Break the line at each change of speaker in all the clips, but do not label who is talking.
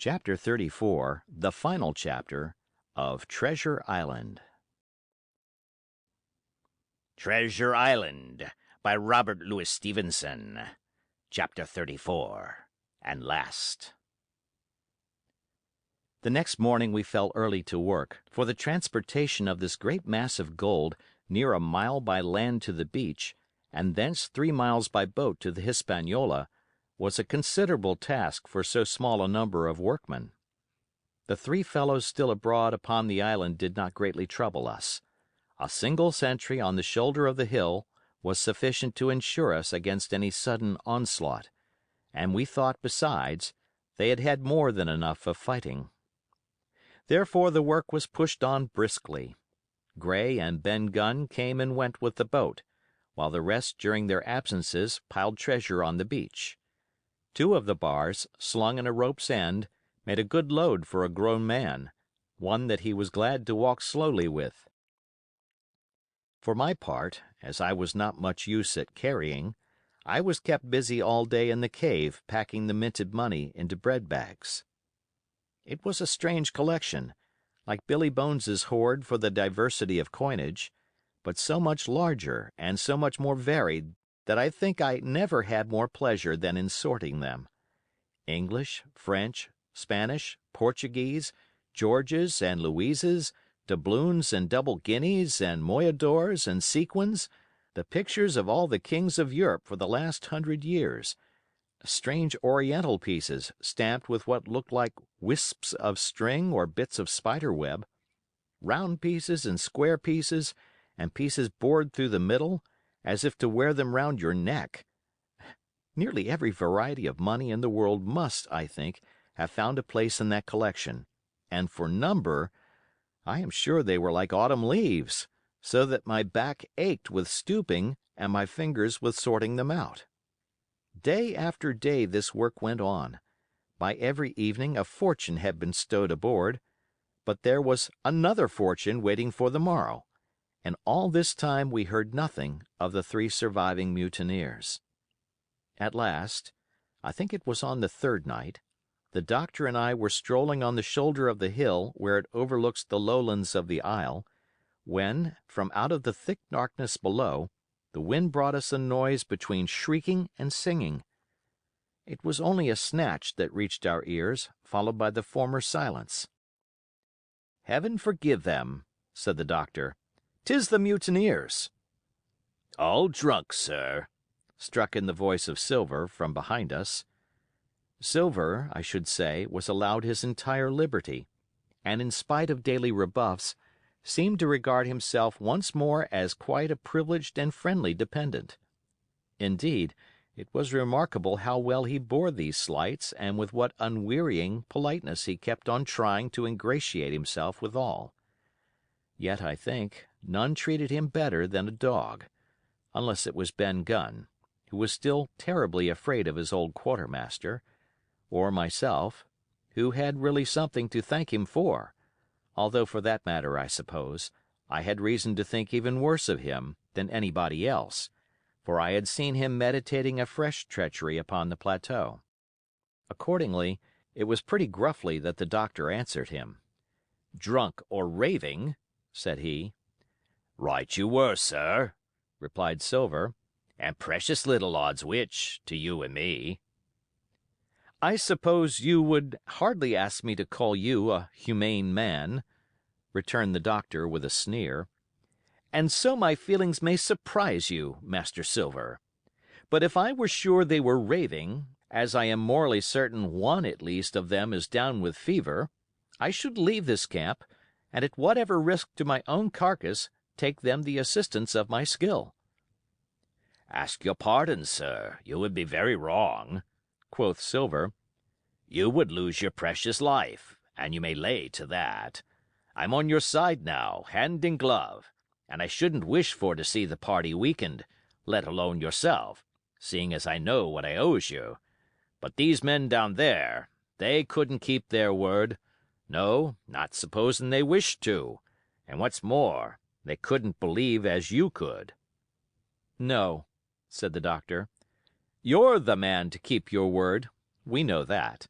Chapter 34, the final chapter of Treasure Island.
Treasure Island by Robert Louis Stevenson. Chapter 34, and last.
The next morning we fell early to work, for the transportation of this great mass of gold near a mile by land to the beach, and thence 3 miles by boat to the Hispaniola, was a considerable task for so small a number of workmen. The 3 fellows still abroad upon the island did not greatly trouble us. A single sentry on the shoulder of the hill was sufficient to insure us against any sudden onslaught, and we thought, besides, they had had more than enough of fighting. Therefore the work was pushed on briskly. Gray and Ben Gunn came and went with the boat, while the rest during their absences piled treasure on the beach. 2 of the bars, slung in a rope's end, made a good load for a grown man, one that he was glad to walk slowly with. For my part, as I was not much use at carrying, I was kept busy all day in the cave packing the minted money into bread bags. It was a strange collection, like Billy Bones's hoard for the diversity of coinage, but so much larger and so much more varied that I think I never had more pleasure than in sorting them. English, French, Spanish, Portuguese, Georges and Louises, doubloons and double guineas and moyadors and sequins, the pictures of all the kings of Europe for the last 100 years, strange oriental pieces stamped with what looked like wisps of string or bits of spider web, round pieces and square pieces, and pieces bored through the middle, as if to wear them round your neck. Nearly every variety of money in the world must, I think, have found a place in that collection, and for number, I am sure they were like autumn leaves, so that my back ached with stooping and my fingers with sorting them out. Day after day this work went on. By every evening a fortune had been stowed aboard, but there was another fortune waiting for the morrow, and all this time we heard nothing of the 3 surviving mutineers. At last, I think it was on the 3rd night, the doctor and I were strolling on the shoulder of the hill where it overlooks the lowlands of the isle, when, from out of the thick darkness below, the wind brought us a noise between shrieking and singing. It was only a snatch that reached our ears, followed by the former silence. "Heaven forgive them," said the doctor. "'Tis the mutineers."
All drunk, sir,"
struck in the voice of Silver from behind us. Silver, I should say, was allowed his entire liberty, and in spite of daily rebuffs, seemed to regard himself once more as quite a privileged and friendly dependent. Indeed, it was remarkable how well he bore these slights and with what unwearying politeness he kept on trying to ingratiate himself with all. Yet, I think, none treated him better than a dog, unless it was Ben Gunn, who was still terribly afraid of his old quartermaster, or myself, who had really something to thank him for, although for that matter, I suppose, I had reason to think even worse of him than anybody else, for I had seen him meditating a fresh treachery upon the plateau. Accordingly, it was pretty gruffly that the doctor answered him. "Drunk or raving," said he.
"Right you were, sir," replied Silver, "and precious little odds which, to you and me."
"I suppose you would hardly ask me to call you a humane man," returned the doctor with a sneer, "and so my feelings may surprise you, Master Silver. But if I were sure they were raving, as I am morally certain one at least of them is down with fever, I should leave this camp, and at whatever risk to my own carcass take them the assistance of my skill."
"Ask your pardon, sir, you would be very wrong," quoth Silver. "You would lose your precious life, and you may lay to that. I'm on your side now, hand in glove, and I shouldn't wish for to see the party weakened, let alone yourself, seeing as I know what I owes you. But these men down there, they couldn't keep their word. No, not supposing they wished to, and what's more, they couldn't believe as you could."
"No," said the doctor. "You're the man to keep your word. We know that."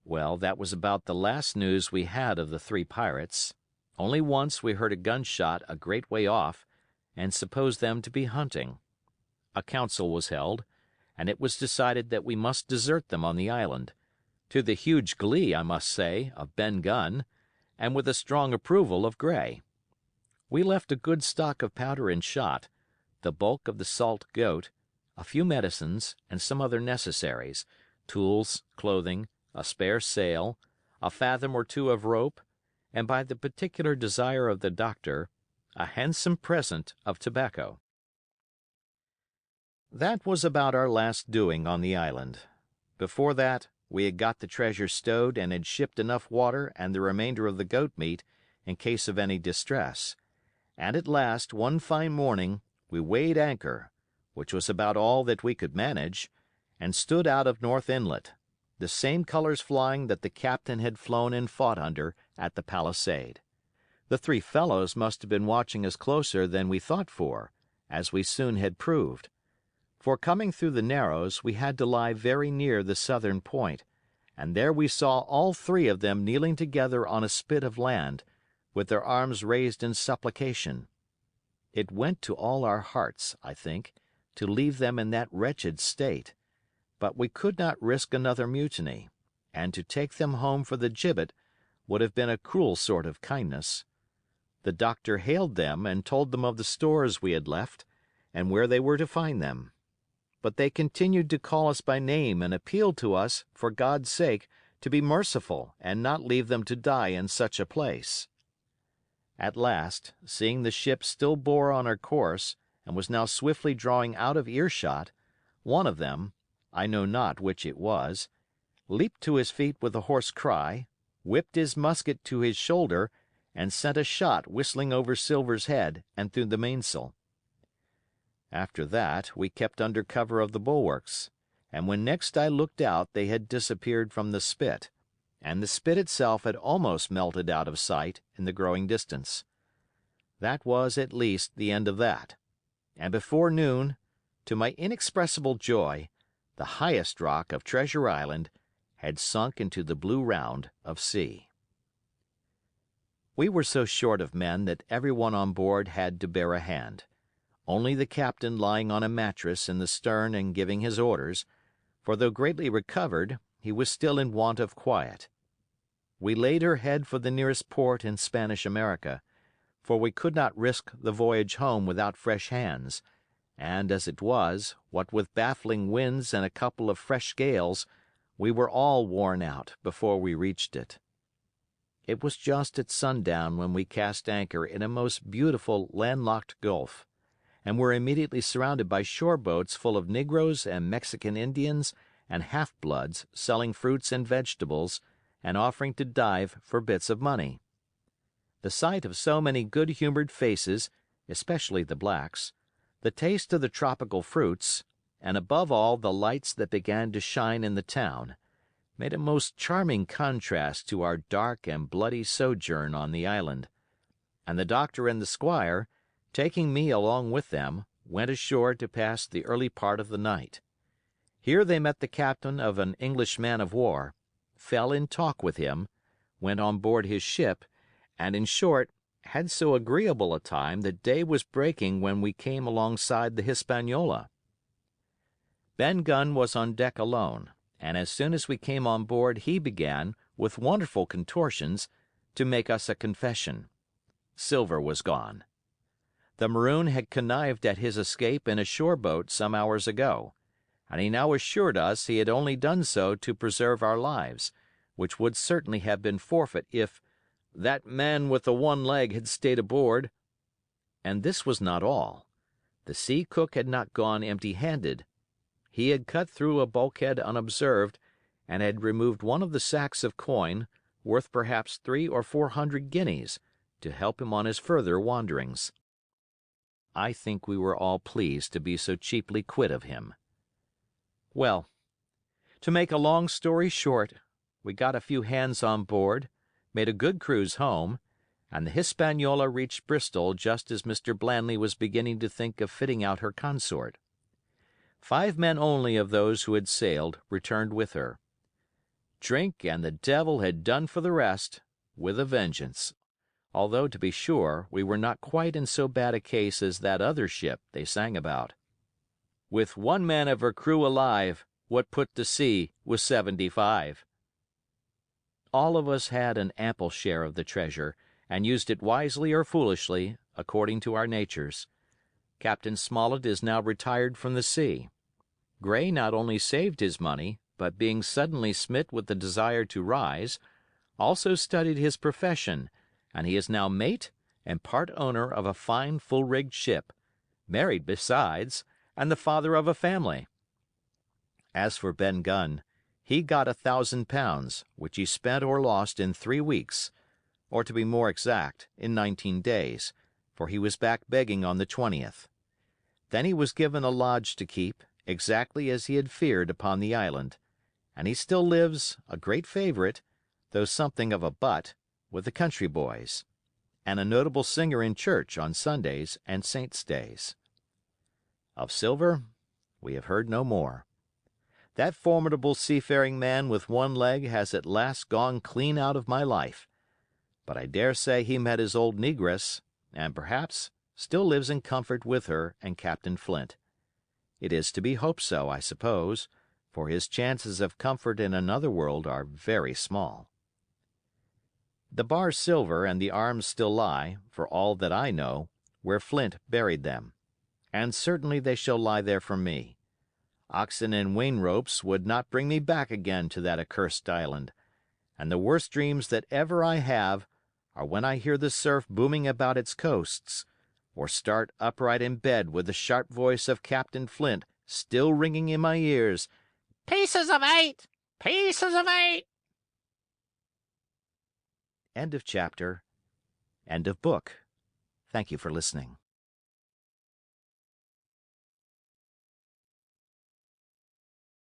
Well, that was about the last news we had of the three pirates. Only once we heard a gunshot a great way off, and supposed them to be hunting. A council was held, and it was decided that we must desert them on the island, to the huge glee, I must say, of Ben Gunn, and with the strong approval of Gray. We left a good stock of powder and shot, the bulk of the salt goat, a few medicines, and some other necessaries, tools, clothing, a spare sail, a fathom or two of rope, and by the particular desire of the doctor, a handsome present of tobacco. That was about our last doing on the island. Before that, we had got the treasure stowed and had shipped enough water and the remainder of the goat meat in case of any distress, and at last, one fine morning, we weighed anchor, which was about all that we could manage, and stood out of North Inlet, the same colors flying that the captain had flown and fought under at the Palisade. The three fellows must have been watching us closer than we thought for, as we soon had proved. For coming through the Narrows, we had to lie very near the southern point, and there we saw all three of them kneeling together on a spit of land, with their arms raised in supplication. It went to all our hearts, I think, to leave them in that wretched state, but we could not risk another mutiny, and to take them home for the gibbet would have been a cruel sort of kindness. The doctor hailed them and told them of the stores we had left, and where they were to find them. But they continued to call us by name and appeal to us, for God's sake, to be merciful and not leave them to die in such a place. At last, seeing the ship still bore on her course and was now swiftly drawing out of earshot, one of them, I know not which it was, leaped to his feet with a hoarse cry, whipped his musket to his shoulder, and sent a shot whistling over Silver's head and through the mainsail. After that, we kept under cover of the bulwarks, and when next I looked out they had disappeared from the spit, and the spit itself had almost melted out of sight in the growing distance. That was at least the end of that, and before noon, to my inexpressible joy, the highest rock of Treasure Island had sunk into the blue round of sea. We were so short of men that everyone on board had to bear a hand, only the captain lying on a mattress in the stern and giving his orders, for though greatly recovered, he was still in want of quiet. We laid her head for the nearest port in Spanish America, for we could not risk the voyage home without fresh hands, and as it was, what with baffling winds and a couple of fresh gales, we were all worn out before we reached it. It was just at sundown when we cast anchor in a most beautiful landlocked gulf, and were immediately surrounded by shore boats full of negroes and Mexican Indians and half-bloods selling fruits and vegetables and offering to dive for bits of money. The sight of so many good-humored faces, especially the blacks, the taste of the tropical fruits, and above all the lights that began to shine in the town, made a most charming contrast to our dark and bloody sojourn on the island, and the doctor and the squire, taking me along with them, went ashore to pass the early part of the night. Here they met the captain of an English man of war, fell in talk with him, went on board his ship, and, in short, had so agreeable a time that day was breaking when we came alongside the Hispaniola. Ben Gunn was on deck alone, and as soon as we came on board he began, with wonderful contortions, to make us a confession. Silver was gone. The maroon had connived at his escape in a shore boat some hours ago, and he now assured us he had only done so to preserve our lives, which would certainly have been forfeit if "that man with the one leg had stayed aboard." And this was not all. The sea cook had not gone empty-handed. He had cut through a bulkhead unobserved, and had removed one of the sacks of coin, worth perhaps 300 or 400 guineas, to help him on his further wanderings. I think we were all pleased to be so cheaply quit of him. Well, to make a long story short, we got a few hands on board, made a good cruise home, and the Hispaniola reached Bristol just as Mr. Blandley was beginning to think of fitting out her consort. 5 men only of those who had sailed returned with her. Drink and the devil had done for the rest, with a vengeance, although, to be sure, we were not quite in so bad a case as that other ship they sang about. With one man of her crew alive, what put to sea was 75. All of us had an ample share of the treasure, and used it wisely or foolishly, according to our natures. Captain Smollett is now retired from the sea. Gray not only saved his money, but being suddenly smit with the desire to rise, also studied his profession, and he is now mate and part owner of a fine full-rigged ship, married besides, and the father of a family. As for Ben Gunn, he got £1,000, which he spent or lost in 3 weeks, or to be more exact, in 19 days, for he was back begging on the 20th. Then he was given a lodge to keep, exactly as he had feared upon the island, and he still lives, a great favorite, though something of a butt, with the country boys, and a notable singer in church on Sundays and saints' days. Of Silver we have heard no more. That formidable seafaring man with one leg has at last gone clean out of my life, but I dare say he met his old negress, and perhaps still lives in comfort with her and Captain Flint. It is to be hoped so, I suppose, for his chances of comfort in another world are very small. The bar silver and the arms still lie, for all that I know, where Flint buried them, and certainly they shall lie there for me. Oxen and wain ropes would not bring me back again to that accursed island, and the worst dreams that ever I have are when I hear the surf booming about its coasts, or start upright in bed with the sharp voice of Captain Flint still ringing in my ears, "Pieces of 8! Pieces of 8!" End of chapter. End of book. Thank you for listening.